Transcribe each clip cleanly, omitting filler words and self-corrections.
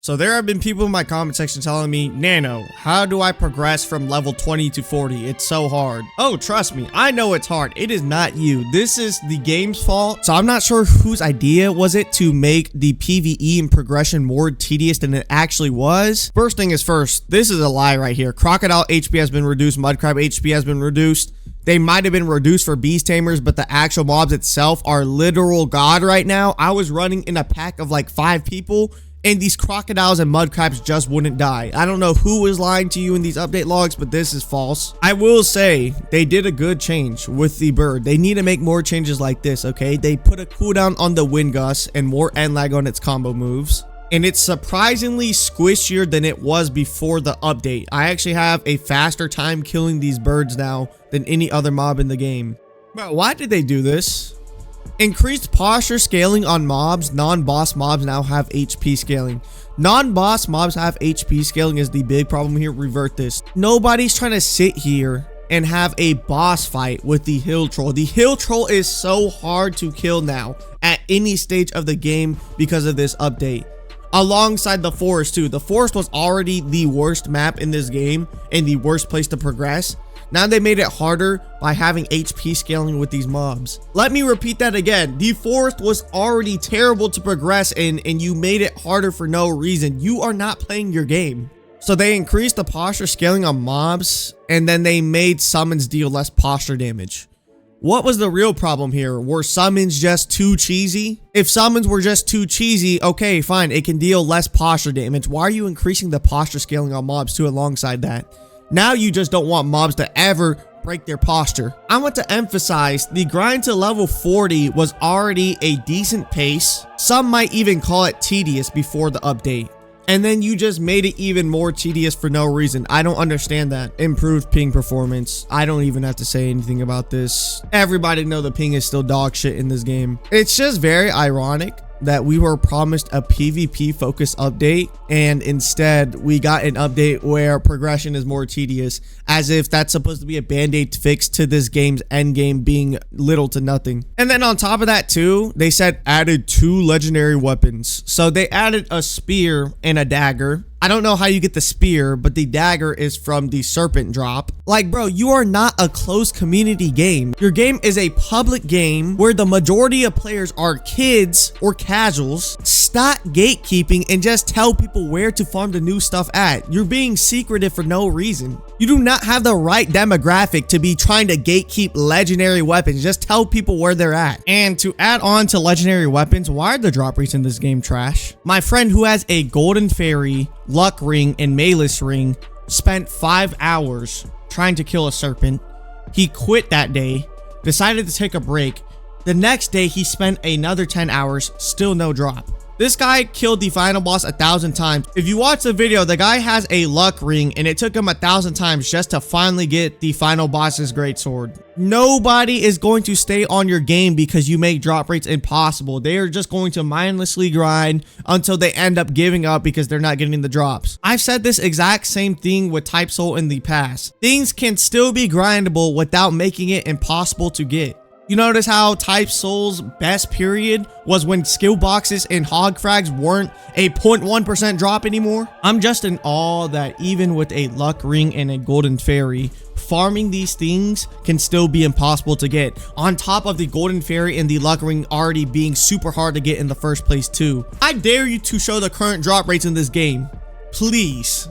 So there have been people in my comment section telling me, Nano, how do I progress from level 20 to 40? It's so hard. Oh, trust me, I know it's hard. It is not you. This is the game's fault. So I'm not sure whose idea was it to make the PvE and progression more tedious than it actually was. First thing is first, this is a lie right here. Crocodile HP has been reduced. Mudcrab HP has been reduced. They might have been reduced for beast tamers, but the actual mobs itself are literal god right now. I was running in a pack of like 5 people, and these crocodiles and mud crabs just wouldn't die. I don't know who was lying to you in these update logs, but this is false. I will say they did a good change with the bird. They need to make more changes like this, okay? They put a cooldown on the wind gust and more end lag on its combo moves. And it's surprisingly squishier than it was before the update. I actually have a faster time killing these birds now than any other mob in the game. But why did they do this? Increased posture scaling on mobs. Non-boss mobs now have HP scaling. Non-boss mobs have HP scaling is the big problem here. Revert this. Nobody's trying to sit here and have a boss fight with the hill troll. The hill troll is so hard to kill now at any stage of the game because of this update. Alongside the forest too. The forest was already the worst map in this game and the worst place to progress. Now they made it harder by having HP scaling with these mobs. Let me repeat that again. The forest was already terrible to progress in, and you made it harder for no reason. You are not playing your game. So they increased the posture scaling on mobs, and then they made summons deal less posture damage. What was the real problem here? Were summons just too cheesy? If summons were just too cheesy, okay, fine, it can deal less posture damage. Why are you increasing the posture scaling on mobs too alongside that? Now you just don't want mobs to ever break their posture. I want to emphasize the grind to level 40 was already a decent pace. Some might even call it tedious before the update. And then you just made it even more tedious for no reason. I don't understand that. Improved ping performance. I don't even have to say anything about this. Everybody know the ping is still dog shit in this game. It's just very ironic that we were promised a PvP focused update, and instead we got an update where progression is more tedious, as if that's supposed to be a band-aid fix to this game's end game being little to nothing. And then on top of that too, they said added 2 legendary weapons. So they added a spear and a dagger. I don't know how you get the spear, but the dagger is from the serpent drop. Like, bro, you are not a closed community game. Your game is a public game where the majority of players are kids or casuals. Stop gatekeeping and just tell people where to farm the new stuff at. You're being secretive for no reason. You do not have the right demographic to be trying to gatekeep legendary weapons. Just tell people where they're at. And to add on to legendary weapons, why are the drop rates in this game trash? My friend who has a golden fairy, luck ring, and malus ring spent 5 hours trying to kill a serpent. He quit that day, decided to take a break. The next day he spent another 10 hours, still no drop. This guy killed the final boss 1,000 times. If you watch the video, the guy has a luck ring and it took him 1,000 times just to finally get the final boss's greatsword. Nobody is going to stay on your game because you make drop rates impossible. They are just going to mindlessly grind until they end up giving up because they're not getting the drops. I've said this exact same thing with Type Soul in the past. Things can still be grindable without making it impossible to get. You notice how Type Soul's best period was when skill boxes and hog frags weren't a 0.1% drop anymore? I'm just in awe that even with a luck ring and a golden fairy, farming these things can still be impossible to get, on top of the golden fairy and the luck ring already being super hard to get in the first place too. I dare you to show the current drop rates in this game, please.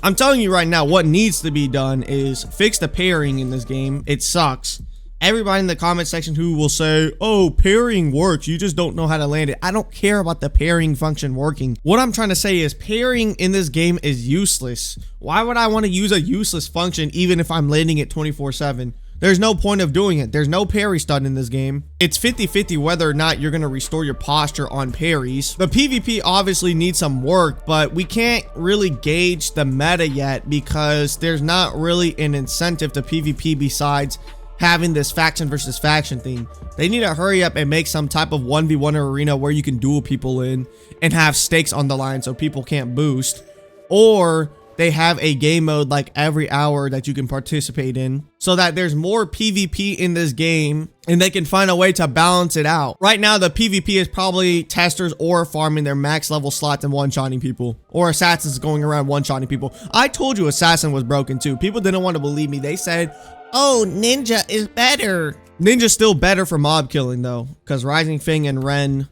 I'm telling you right now, what needs to be done is fix the pairing in this game. It sucks. Everybody in the comment section who will say, oh, parrying works, you just don't know how to land it. I don't care about the parrying function working. What I'm trying to say is parrying in this game is useless. Why would I want to use a useless function even if I'm landing it 24/7? There's no point of doing it. There's no parry stun in this game. It's 50-50 whether or not you're going to restore your posture on parries. The PvP obviously needs some work, but we can't really gauge the meta yet because there's not really an incentive to PvP besides having this faction versus faction thing. They need to hurry up and make some type of 1v1 arena where you can duel people in and have stakes on the line so people can't boost, or they have a game mode like every hour that you can participate in so that there's more PvP in this game and they can find a way to balance it out. Right now, the PvP is probably testers or farming their max level slots and one-shotting people, or assassins going around one-shotting people. I told you assassin was broken too. People didn't want to believe me. They said, oh, ninja is better. Ninja's still better for mob killing though, because Rising Fang and Ren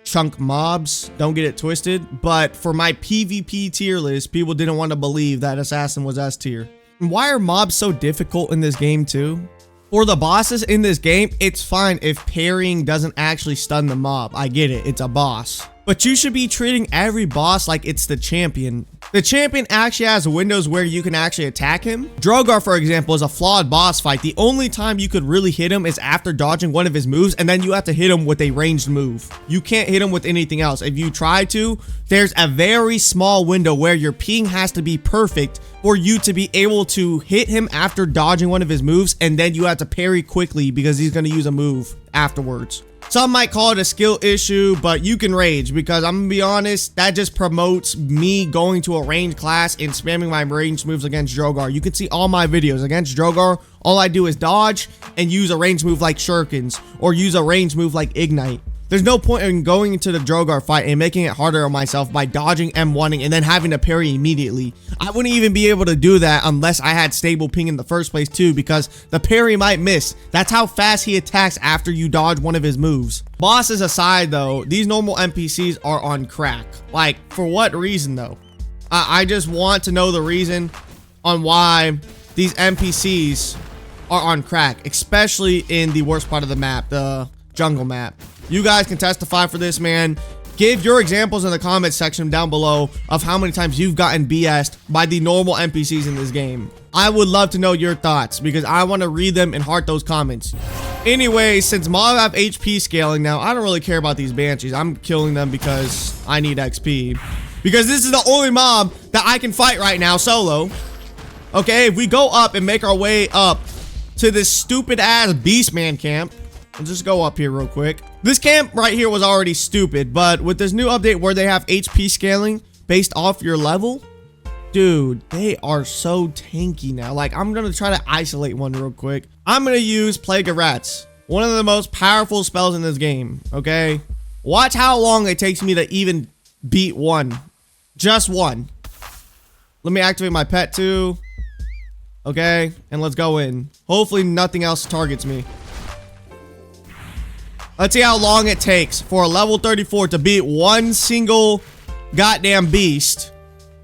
chunk mobs, don't get it twisted. But for my PvP tier list, people didn't want to believe that assassin was S tier. Why are mobs so difficult in this game too? For the bosses in this game, it's fine if parrying doesn't actually stun the mob. I get it, it's a boss. But you should be treating every boss like it's the champion. The champion actually has windows where you can actually attack him. Drogar, for example, is a flawed boss fight. The only time you could really hit him is after dodging one of his moves, and then you have to hit him with a ranged move. You can't hit him with anything else. If you try to, there's a very small window where your ping has to be perfect for you to be able to hit him after dodging one of his moves, and then you have to parry quickly because he's going to use a move afterwards. Some might call it a skill issue, but you can rage because I'm gonna be honest, that just promotes me going to a ranged class and spamming my ranged moves against Drogar. You can see all my videos against Drogar. All I do is dodge and use a ranged move like Shurikens or use a ranged move like Ignite. There's no point in going into the Drogar fight and making it harder on myself by dodging M1ing and then having to parry immediately. I wouldn't even be able to do that unless I had stable ping in the first place too, because the parry might miss. That's how fast he attacks after you dodge one of his moves. Bosses aside though, these normal NPCs are on crack. Like, for what reason though? I just want to know the reason on why these NPCs are on crack, especially in the worst part of the map, the jungle map. You guys can testify for this, man. Give your examples in the comments section down below of how many times you've gotten BS'd by the normal NPCs in this game. I would love to know your thoughts because I want to read them and heart those comments. Anyway, since mob have HP scaling now, I don't really care about these banshees. I'm killing them because I need XP. Because this is the only mob that I can fight right now solo. Okay, if we go up and make our way up to this stupid ass Beastman camp, let's just go up here real quick. This camp right here was already stupid, but with this new update where they have HP scaling based off your level, dude, they are so tanky now. Like, I'm gonna try to isolate one real quick. I'm gonna use Plague of Rats, one of the most powerful spells in this game, okay? Watch how long it takes me to even beat one. Just one. Let me activate my pet too. Okay, and let's go in. Hopefully nothing else targets me. Let's see how long it takes for a level 34 to beat one single goddamn beast.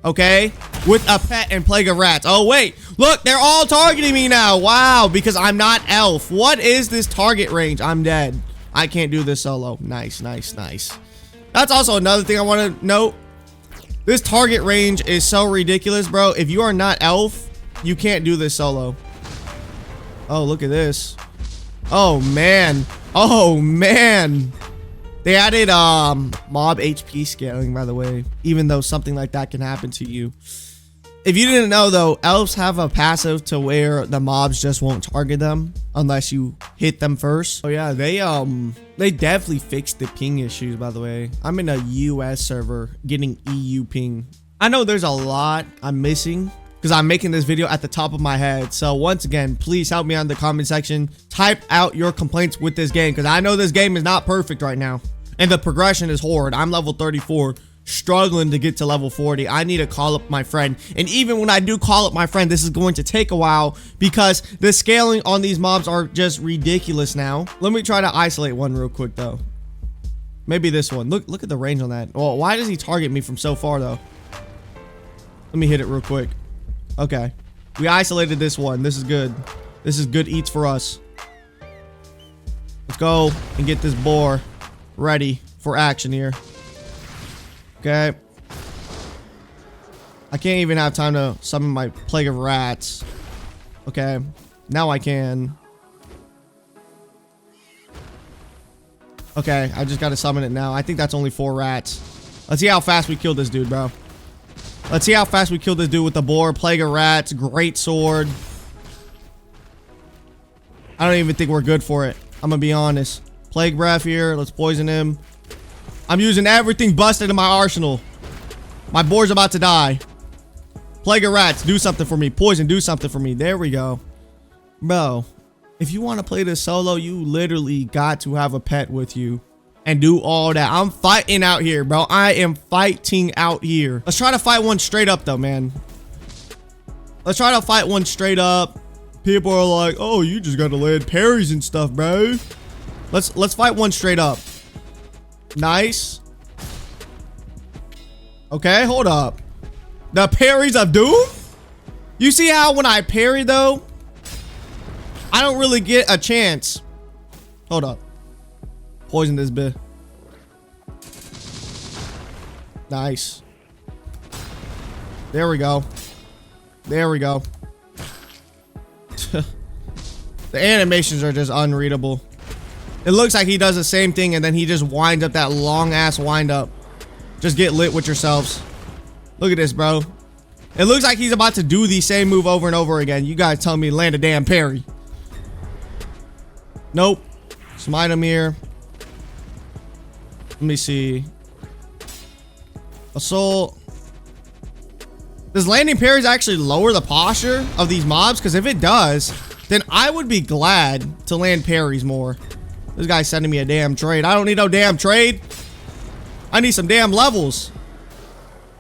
Okay? With a pet and Plague of Rats. Oh, wait. Look, they're all targeting me now. Wow, because I'm not elf. What is this target range? I'm dead. I can't do this solo. Nice, nice, nice. That's also another thing I want to note. This target range is so ridiculous, bro. If you are not elf, you can't do this solo. Oh, look at this. Oh, man. Oh, man. They added mob HP scaling, by the way, even though something like that can happen to you. If you didn't know, though, elves have a passive to where the mobs just won't target them unless you hit them first. Oh, yeah, they definitely fixed the ping issues, by the way. I'm in a US server getting EU ping. I know there's a lot I'm missing because I'm making this video at the top of my head. So once again, please help me on the comment section. Type out your complaints with this game because I know this game is not perfect right now. And the progression is horrid. I'm level 34, struggling to get to level 40. I need to call up my friend. And even when I do call up my friend, this is going to take a while because the scaling on these mobs are just ridiculous now. Let me try to isolate one real quick though. Maybe this one. Look at the range on that. Well, why does he target me from so far though? Let me hit it real quick. Okay, we isolated this one. This is good. This is good eats for us. Let's go and get this boar ready for action here. Okay. I can't even have time to summon my Plague of Rats. Okay, now I can. Okay, I just gotta summon it now. I think that's only 4 rats. Let's see how fast we kill this dude, bro. Let's see how fast we kill this dude with the boar, Plague of Rats, great sword. I don't even think we're good for it. I'm gonna be honest. Plague Breath here. Let's poison him. I'm using everything busted in my arsenal. My boar's about to die. Plague of rats, do something for me. Poison, do something for me. There we go. Bro, if you want to play this solo, you literally got to have a pet with you and do all that. I'm fighting out here, bro. I am fighting out here. Let's try to fight one straight up, though, man. Let's try to fight one straight up. People are like, oh, you just got to land parries and stuff, bro. Let's fight one straight up. Nice. Okay, hold up. The parries of doom? You see how when I parry, though, I don't really get a chance. Hold up. Poison this bit. Nice. There we go. There we go. The animations are just unreadable. It looks like he does the same thing and then he just winds up that long ass wind up. Just get lit with yourselves. Look at this, bro. It looks like he's about to do the same move over and over again. You guys tell me to land a damn parry. Nope. Smite him here. Let me see. Assault. Does landing parries actually lower the posture of these mobs? Because if it does, then I would be glad to land parries more. This guy's sending me a damn trade. I don't need no damn trade. I need some damn levels.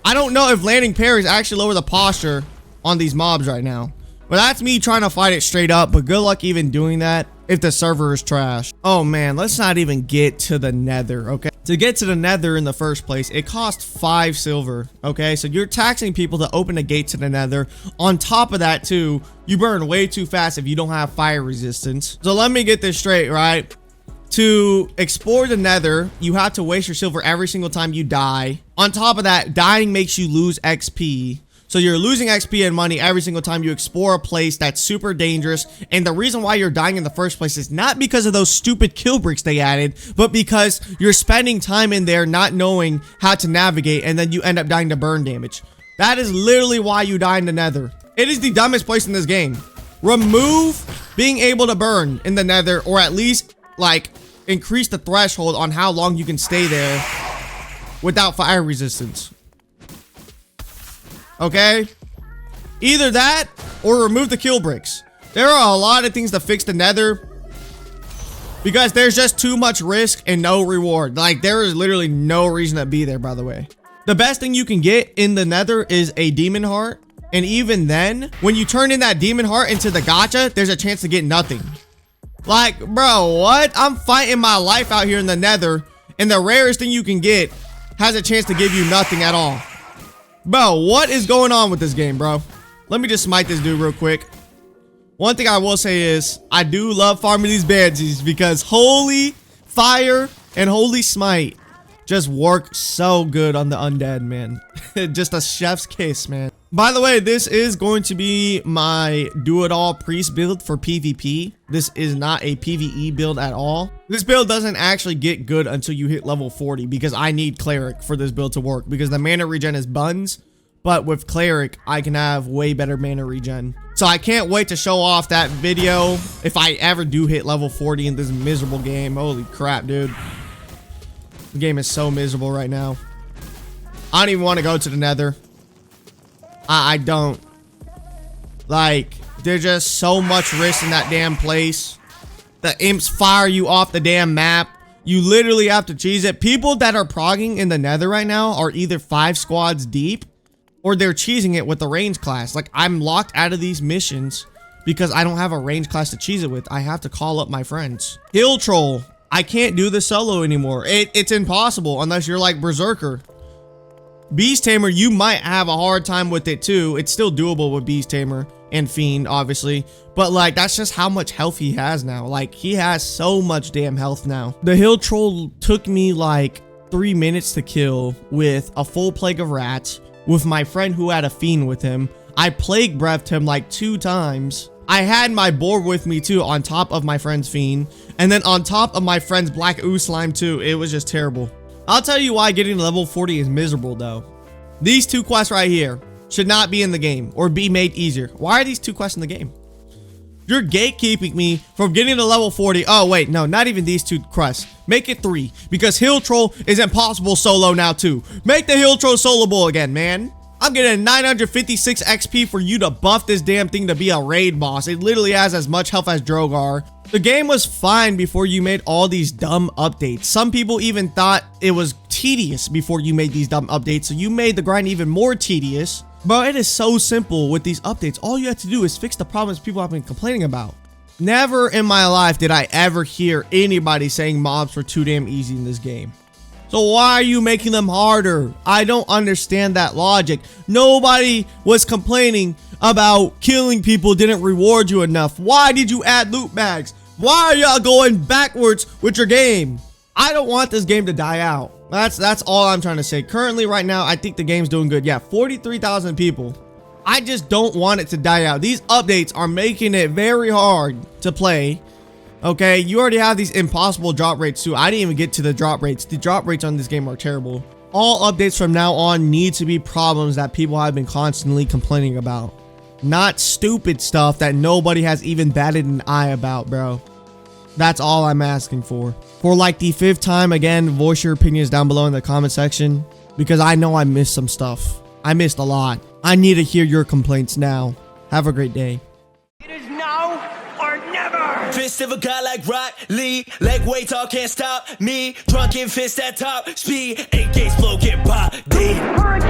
I don't know if landing parries actually lower the posture on these mobs right now. But that's me trying to fight it straight up. But good luck even doing that if the server is trash. Oh man, let's not even get to the Nether, okay? To get to the Nether in the first place, it costs 5 silver, okay? So you're taxing people to open a gate to the Nether. On top of that too, you burn way too fast if you don't have fire resistance. So let me get this straight, right? To explore the Nether, you have to waste your silver every single time you die. On top of that, dying makes you lose XP. So you're losing XP and money every single time you explore a place that's super dangerous. And the reason why you're dying in the first place is not because of those stupid kill bricks they added, but because you're spending time in there not knowing how to navigate and then you end up dying to burn damage. That is literally why you die in the Nether. It is the dumbest place in this game. Remove being able to burn in the Nether, or at least like increase the threshold on how long you can stay there without fire resistance. Okay, either that or remove the kill bricks. There are a lot of things to fix the Nether because there's just too much risk and no reward. Like, there is literally no reason to be there, by the way. The best thing you can get in the Nether is a demon heart, and even then, when you turn in that demon heart into the gacha, there's a chance to get nothing. Like, bro, what? I'm fighting my life out here in the Nether, and the rarest thing you can get has a chance to give you nothing at all. Bro, what is going on with this game, bro? Let me just smite this dude real quick. One thing I will say is, I do love farming these banshees because holy fire and holy smite just work so good on the undead, man. Just a chef's kiss, man. By the way, this is going to be my do-it-all priest build for PvP. This is not a PvE build at all. This build doesn't actually get good until you hit level 40 because I need cleric for this build to work because the mana regen is buns, but with cleric, I can have way better mana regen. So I can't wait to show off that video if I ever do hit level 40 in this miserable game. Holy crap, dude. The game is so miserable right now. I don't even want to go to the Nether. I don't. Like, there's just so much risk in that damn place. The imps fire you off the damn map. You literally have to cheese it. People that are progging in the Nether right now are either 5 squads deep or they're cheesing it with the range class. Like, I'm locked out of these missions because I don't have a range class to cheese it with. I have to call up my friends. Hill Troll. I can't do this solo anymore. It's impossible unless you're like Berserker. Beast Tamer, you might have a hard time with it too. It's still doable with Beast Tamer and Fiend, obviously. But like, that's just how much health he has now. Like, he has so much damn health now. The Hill Troll took me like 3 minutes to kill with a full plague of rats, with my friend who had a Fiend with him. I plague breathed him like 2 times. I had my boar with me too on top of my friend's Fiend. And then on top of my friend's black ooze slime too. It was just terrible. I'll tell you why getting to level 40 is miserable though. These 2 quests right here should not be in the game or be made easier. Why are these 2 quests in the game? You're gatekeeping me from getting to level 40. Oh wait, no, not even these 2 quests. Make it 3 because Hill Troll is impossible solo now too. Make the Hill Troll soloable again, man. I'm getting 956 XP for you to buff this damn thing to be a raid boss. It literally has as much health as Drogar. The game was fine before you made all these dumb updates. Some people even thought it was tedious before you made these dumb updates, so you made the grind even more tedious. Bro, it is so simple with these updates. All you have to do is fix the problems people have been complaining about. Never in my life did I ever hear anybody saying mobs were too damn easy in this game. So why are you making them harder? I don't understand that logic. Nobody was complaining about killing people didn't reward you enough. Why did you add loot bags? Why are y'all going backwards with your game? I don't want this game to die out. That's all I'm trying to say. Currently, right now, I think the game's doing good. Yeah, 43,000 people. I just don't want it to die out. These updates are making it very hard to play. Okay, you already have these impossible drop rates too. I didn't even get to the drop rates. The drop rates on this game are terrible. All updates from now on need to be problems that people have been constantly complaining about. Not stupid stuff that nobody has even batted an eye about, bro. That's all I'm asking for. For like the 5th time, again, voice your opinions down below in the comment section. Because I know I missed some stuff. I missed a lot. I need to hear your complaints now. Have a great day. It is now or never! Fist of a guy like Rock Lee. Leg weight all can't stop me. Drunken fist at top speed. AK flow get body.